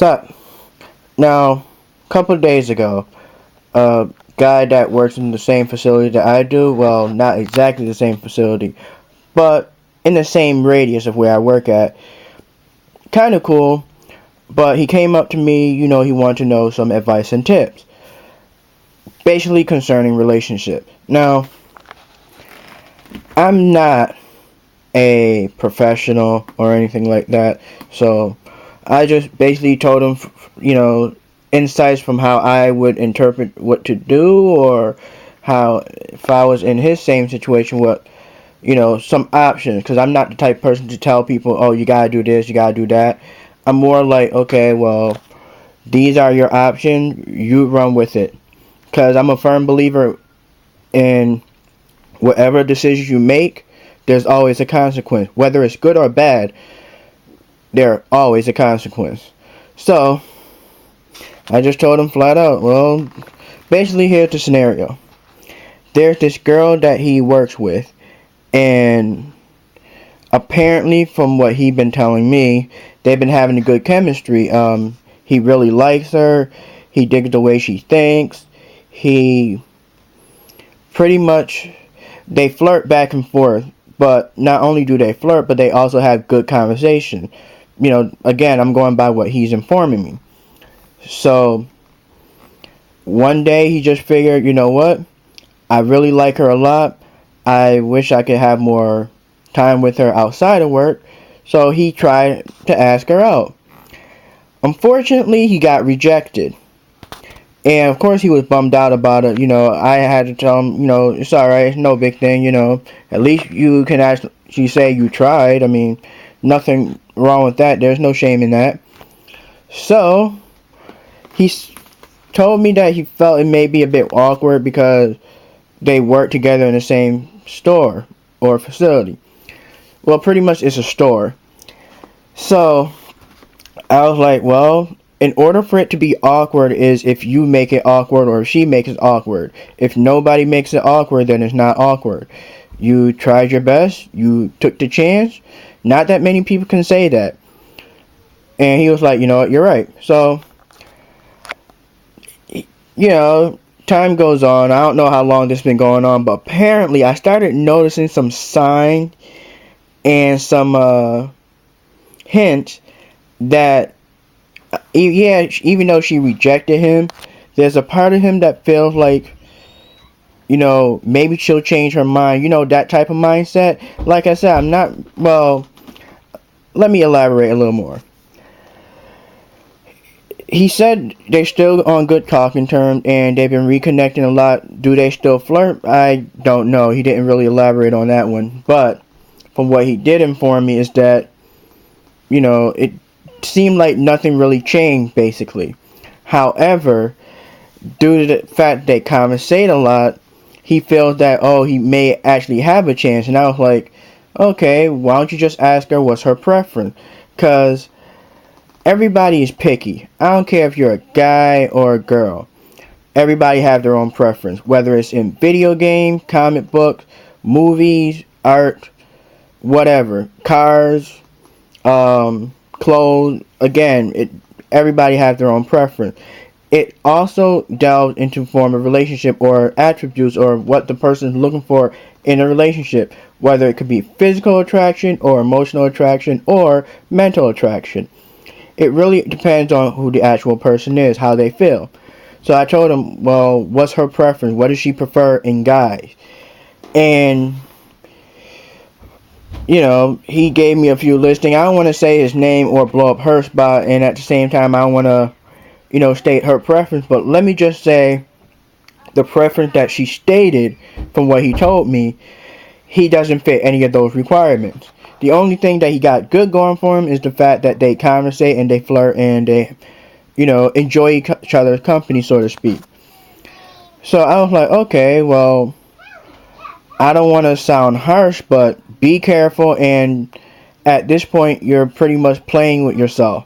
So, now, a couple of days ago, a guy that works in the same facility that I do, well, not exactly the same facility, but in the same radius of where I work at, kind of cool, but he came up to me, he wanted to know some advice and tips, basically concerning relationships. Now, I'm not a professional or anything like that, so I just basically told him, insights from how I would interpret what to do, or how, if I was in his same situation, what, some options. Because I'm not the type of person to tell people, oh, you gotta do this, you gotta do that. I'm more like, okay, well, these are your options, you run with it. Because I'm a firm believer in whatever decisions you make, there's always a consequence. Whether it's good or bad, there's always a consequence. So, I just told him flat out, well, basically here's the scenario. There's this girl that he works with, and apparently from what he's been telling me, they've been having a good chemistry. He really likes her. He digs the way she thinks. He pretty much, they flirt back and forth, but not only do they flirt, but they also have good conversation. Again, I'm going by what he's informing me. So, one day he just figured, you know what? I really like her a lot. I wish I could have more time with her outside of work. So he tried to ask her out. Unfortunately, he got rejected. And of course, he was bummed out about it. I had to tell him, it's alright, it's no big thing, At least you can actually say you tried. I mean, nothing wrong with that. There's no shame in that. So, he told me that he felt it may be a bit awkward because they work together in the same store or facility. Well, pretty much it's a store. So, I was like, well, in order for it to be awkward is if you make it awkward or if she makes it awkward. If nobody makes it awkward, then it's not awkward. You tried your best. You took the chance. Not that many people can say that. And he was like, you know what, you're right. So, time goes on. I don't know how long this has been going on, but apparently I started noticing some sign and some hints that, yeah, even though she rejected him, there's a part of him that feels like, maybe she'll change her mind. That type of mindset. Like I said, I'm not, well, let me elaborate a little more. He said they're still on good talking terms and they've been reconnecting a lot. Do they still flirt? I don't know. He didn't really elaborate on that one. But from what he did inform me is that, it seemed like nothing really changed, basically. However, due to the fact they conversate a lot, he feels that, oh, he may actually have a chance. And I was like, okay, why don't you just ask her what's her preference? Because everybody is picky. I don't care if you're a guy or a girl. Everybody have their own preference. Whether it's in video game, comic book, movies, art, whatever. Cars, clothes. Again, everybody have their own preference. It also delves into form of relationship or attributes or what the person is looking for in a relationship. Whether it could be physical attraction or emotional attraction or mental attraction. It really depends on who the actual person is, how they feel. So I told him, well, what's her preference? What does she prefer in guys? And, he gave me a few listings. I don't want to say his name or blow up her spot, and at the same time, I don't want to, state her preference. But let me just say the preference that she stated from what he told me, he doesn't fit any of those requirements. The only thing that he got good going for him is the fact that they conversate and they flirt and they, enjoy each other's company, so to speak. So I was like, okay, well, I don't want to sound harsh, but be careful. And at this point, you're pretty much playing with yourself.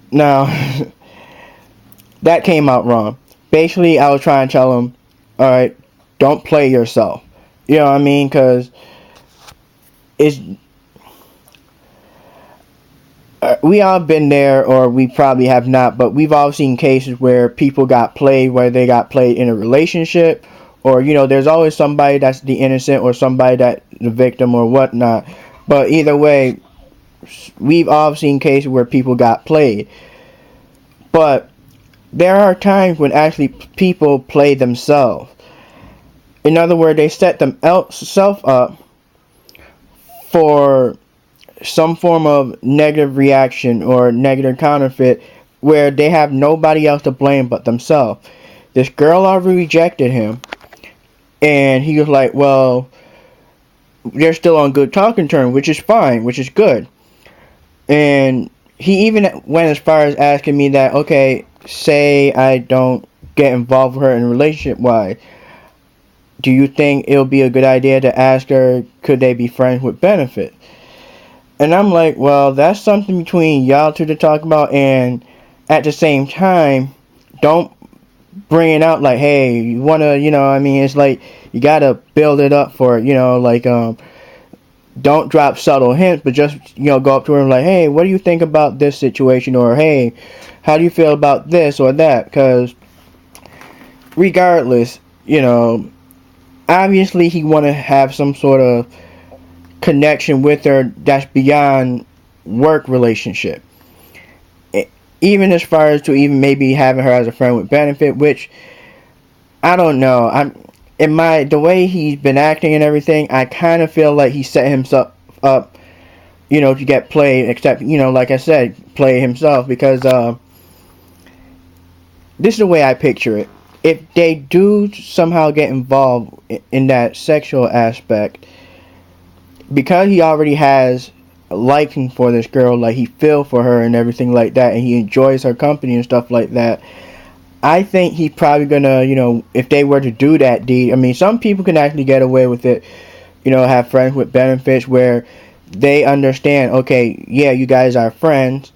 Now, that came out wrong. Basically, I was trying to tell him, all right, don't play yourself. You know what I mean? Because it's, we all been there, or we probably have not, but we've all seen cases where people got played, where they got played in a relationship, or there's always somebody that's the innocent or somebody that the victim or whatnot. But either way, we've all seen cases where people got played. But there are times when actually people play themselves. In other words, they set themselves up for some form of negative reaction or negative counterfeit where they have nobody else to blame but themselves. This girl already rejected him, and he was like, well, they're still on good talking terms, which is fine, which is good. And he even went as far as asking me that, okay, say I don't get involved with her in a relationship, why? Do you think it'll be a good idea to ask her, could they be friends with benefit? And I'm like, well, that's something between y'all two to talk about, and at the same time, don't bring it out like, hey, you wanna, it's like, you gotta build it up for it, like, don't drop subtle hints, but just, go up to her like, hey, what do you think about this situation? Or, hey, how do you feel about this or that? Because regardless, obviously he want to have some sort of connection with her that's beyond work relationship. Even as far as to even maybe having her as a friend with benefit, which I don't know. The way he's been acting and everything, I kind of feel like he set himself up, to get played. Except, like I said, play himself, because this is the way I picture it. If they do somehow get involved in that sexual aspect, because he already has a liking for this girl, like he feel for her and everything like that, and he enjoys her company and stuff like that, I think he's probably gonna, if they were to do that deed, I mean, some people can actually get away with it, have friends with benefits where they understand, okay, yeah, you guys are friends,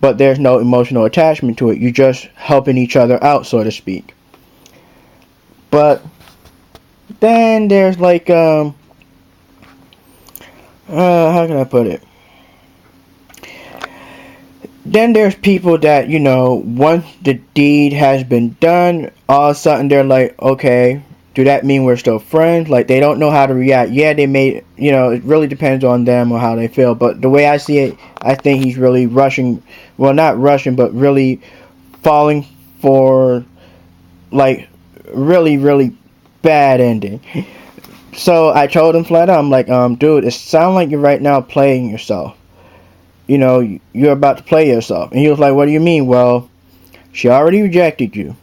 but there's no emotional attachment to it. You're just helping each other out, so to speak. But then there's like, how can I put it? Then there's people that, once the deed has been done, all of a sudden they're like, okay, do that mean we're still friends? Like, they don't know how to react. Yeah, they may, it really depends on them or how they feel. But the way I see it, I think he's really rushing, well, not rushing, but really falling for, like, really, really bad ending. So I told him flat out, I'm like, dude, it sounds like you're right now playing yourself. You're about to play yourself. And he was like, what do you mean? Well, she already rejected you.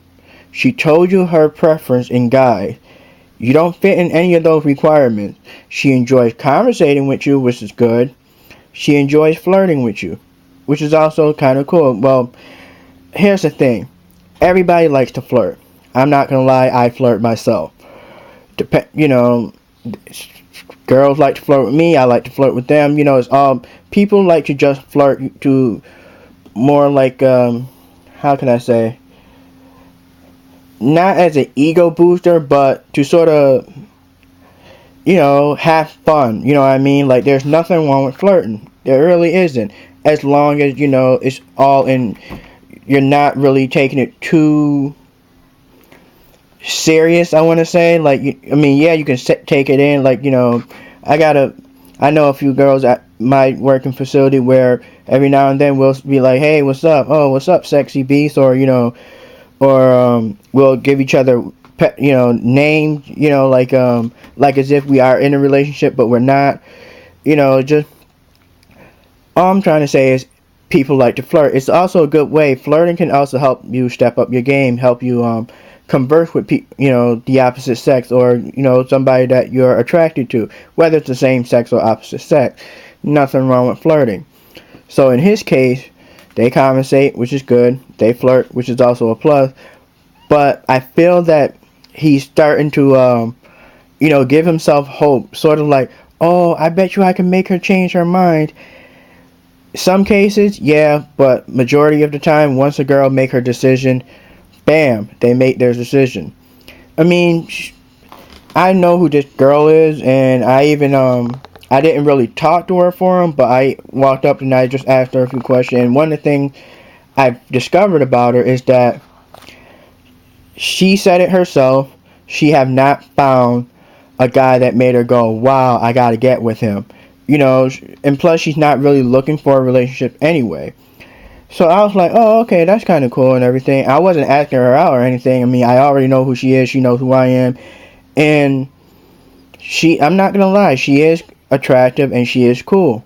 She told you her preference in guys. You don't fit in any of those requirements. She enjoys conversating with you, which is good. She enjoys flirting with you, which is also kind of cool. Well, here's the thing. Everybody likes to flirt. I'm not going to lie, I flirt myself. Girls like to flirt with me. I like to flirt with them. It's all, people like to just flirt to more like, how can I say, not as an ego booster, but to sort of, have fun. You know what I mean? Like, there's nothing wrong with flirting. There really isn't. As long as, it's all in, you're not really taking it too serious, I want to say. Like, yeah, you can take it in. Like, I know a few girls at my working facility where every now and then we'll be like, hey, what's up? Oh, what's up, sexy beast? Or, we'll give each other, names, like as if we are in a relationship, but we're not. Just, all I'm trying to say is people like to flirt. It's also a good way. Flirting can also help you step up your game, help you, converse with the opposite sex, or somebody that you're attracted to, whether it's the same sex or opposite sex. Nothing wrong with flirting. So in his case, they conversate, which is good. They flirt, which is also a plus. But I feel that he's starting to give himself hope, sort of like, oh, I bet you I can make her change her mind. Some cases, yeah, but majority of the time, once a girl make her decision, bam, they make their decision. I mean, I know who this girl is, and I even I didn't really talk to her for him, but I walked up and I just asked her a few questions. And one of the things I've discovered about her is that she said it herself. She have not found a guy that made her go, wow, I gotta get with him. You know, and plus she's not really looking for a relationship anyway. So I was like, oh, okay, that's kind of cool and everything. I wasn't asking her out or anything. I mean, I already know who she is. She knows who I am. And I'm not going to lie, she is attractive and she is cool.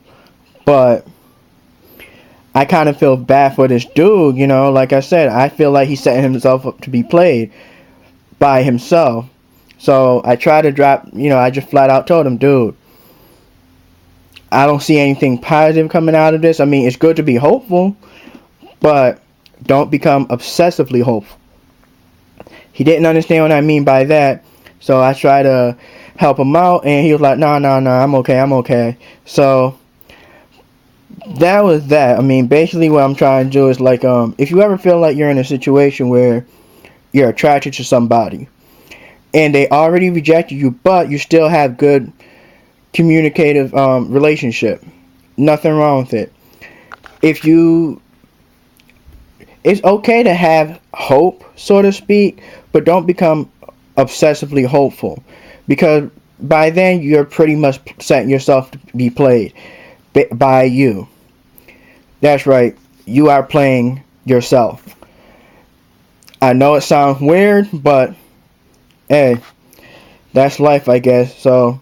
But I kind of feel bad for this dude, you know. Like I said, I feel like he's setting himself up to be played by himself. So I tried to drop, you know, I just flat out told him, dude, I don't see anything positive coming out of this. I mean, it's good to be hopeful, but don't become obsessively hopeful. He didn't understand what I mean by that, so I tried to help him out, and he was like, nah, I'm okay. So that was that. I mean, basically what I'm trying to do is like, if you ever feel like you're in a situation where you're attracted to somebody, and they already rejected you, but you still have good communicative relationship, nothing wrong with it. It's okay to have hope, so to speak, but don't become obsessively hopeful, because by then you're pretty much setting yourself to be played by you. That's right, you are playing yourself. I know it sounds weird, but hey, that's life, I guess. So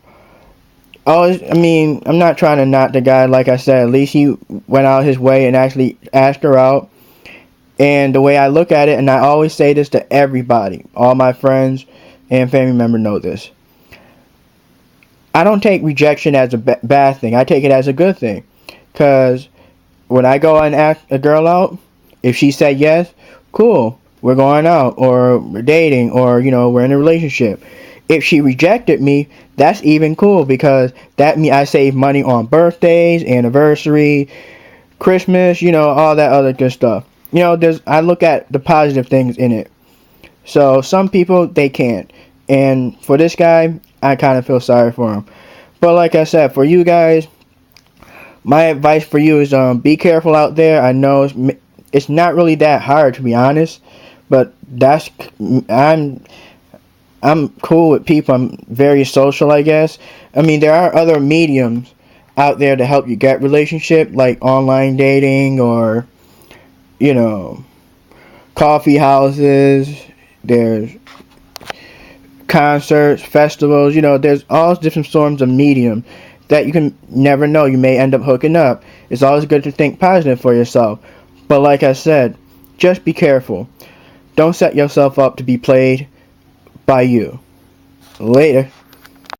I mean, I'm not trying to knock the guy. Like I said, at least he went out his way and actually asked her out. And the way I look at it, and I always say this to everybody, all my friends and family members know this, I don't take rejection as a bad thing. I take it as a good thing. Because when I go and ask a girl out, if she said yes, cool, we're going out, or we're dating, or, you know, we're in a relationship. If she rejected me, that's even cool, because that means I save money on birthdays, anniversary, Christmas, you know, all that other good stuff. You know, I look at the positive things in it. So some people, they can't. And for this guy, I kind of feel sorry for him. But like I said, for you guys, my advice for you is be careful out there. I know it's not really that hard, to be honest. But I'm cool with people. I'm very social, I guess. I mean, there are other mediums out there to help you get relationship, like online dating, or, you know, coffee houses, there's concerts, festivals, you know, there's all different forms of medium that you can never know. You may end up hooking up. It's always good to think positive for yourself. But like I said, just be careful. Don't set yourself up to be played by you. Later.